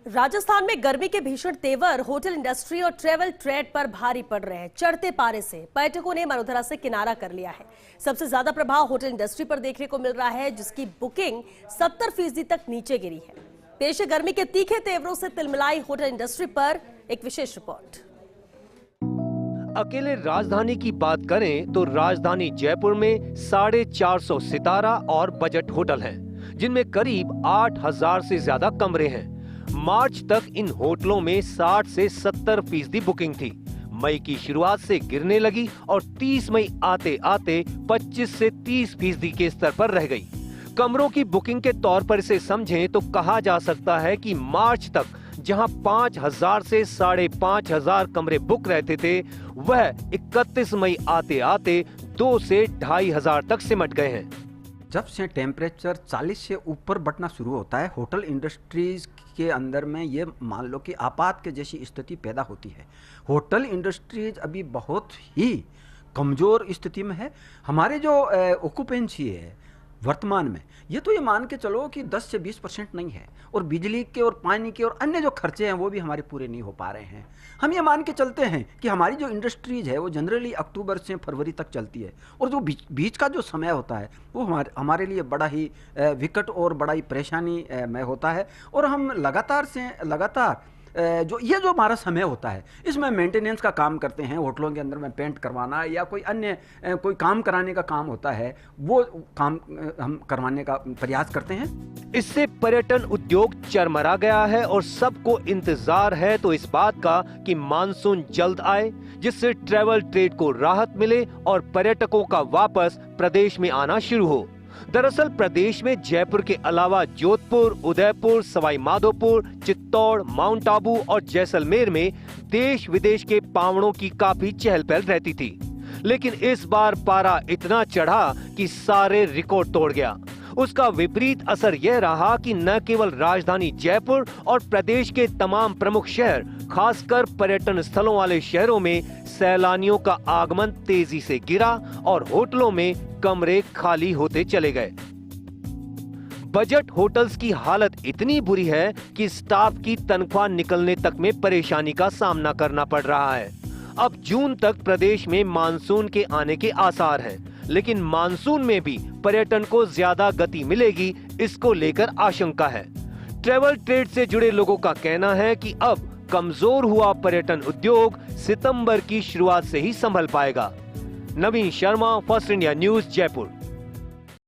राजस्थान में गर्मी के भीषण तेवर होटल इंडस्ट्री और ट्रेवल ट्रेड पर भारी पड़ रहे हैं। चढ़ते पारे से पर्यटकों ने मनोधरा से किनारा कर लिया है। सबसे ज्यादा प्रभाव होटल इंडस्ट्री पर देखने को मिल रहा है, जिसकी बुकिंग 70% तक नीचे गिरी है। पेश है गर्मी के तीखे तेवरों से तिलमिलाई होटल इंडस्ट्री पर एक विशेष रिपोर्ट। अकेले राजधानी की बात करें तो राजधानी जयपुर में 450 सितारा और बजट होटल हैं, जिनमें करीब 8000 से ज्यादा कमरे हैं। मार्च तक इन होटलों में 60 से 70% बुकिंग थी। मई की शुरुआत से गिरने लगी और 30 मई आते आते 25 से 30% के स्तर पर रह गई। कमरों की बुकिंग के तौर पर इसे समझें तो कहा जा सकता है कि मार्च तक जहां 5000 से 5500 कमरे बुक रहते थे, वह 31 मई आते आते 2 से 2500 तक सिमट गए हैं। जब से टेम्परेचर 40 से ऊपर बढ़ना शुरू होता है, होटल इंडस्ट्रीज के अंदर में ये मान लो कि आपात के जैसी स्थिति पैदा होती है। होटल इंडस्ट्रीज अभी बहुत ही कमज़ोर स्थिति में है। हमारे जो ऑक्यूपेंसी है वर्तमान में, ये तो ये मान के चलो कि 10 से 20% नहीं है, और बिजली के और पानी के और अन्य जो खर्चे हैं वो भी हमारे पूरे नहीं हो पा रहे हैं। हम ये मान के चलते हैं कि हमारी जो इंडस्ट्रीज है वो जनरली अक्टूबर से फरवरी तक चलती है, और जो बीच का जो समय होता है वो हमारे लिए बड़ा ही विकट और बड़ा ही परेशानी में होता है। और हम लगातार जो हमारा समय होता है, इसमें मेंटेनेंस का काम करते हैं। होटलों के अंदर में पेंट करवाना या कोई अन्य कोई काम कराने का काम होता है, वो काम हम करवाने का प्रयास करते हैं। इससे पर्यटन उद्योग चरमरा गया है और सबको इंतजार है तो इस बात का कि मानसून जल्द आए, जिससे ट्रैवल ट्रेड को राहत मिले और पर्यटकों का वापस प्रदेश में आना शुरू हो। दरअसल प्रदेश में जयपुर के अलावा जोधपुर, उदयपुर, सवाई माधोपुर, चित्तौड़, माउंट आबू और जैसलमेर में देश विदेश के पावड़ों की काफी चहल पहल रहती थी, लेकिन इस बार पारा इतना चढ़ा कि सारे रिकॉर्ड तोड़ गया। उसका विपरीत असर यह रहा कि न केवल राजधानी जयपुर और प्रदेश के तमाम प्रमुख शहर, खासकर पर्यटन स्थलों वाले शहरों में सैलानियों का आगमन तेजी से गिरा और होटलों में कमरे खाली होते चले गए। बजट होटल्स की हालत इतनी बुरी है कि स्टाफ की तनख्वाह निकलने तक में परेशानी का सामना करना पड़ रहा है। अब जून तक प्रदेश में मानसून के आने के आसार हैं, लेकिन मानसून में भी पर्यटन को ज्यादा गति मिलेगी, इसको लेकर आशंका है। ट्रैवल ट्रेड से जुड़े लोगों का कहना है कि अब कमजोर हुआ पर्यटन उद्योग सितंबर की शुरुआत से ही संभल पाएगा। Naveen Sharma, First India News, Jaipur.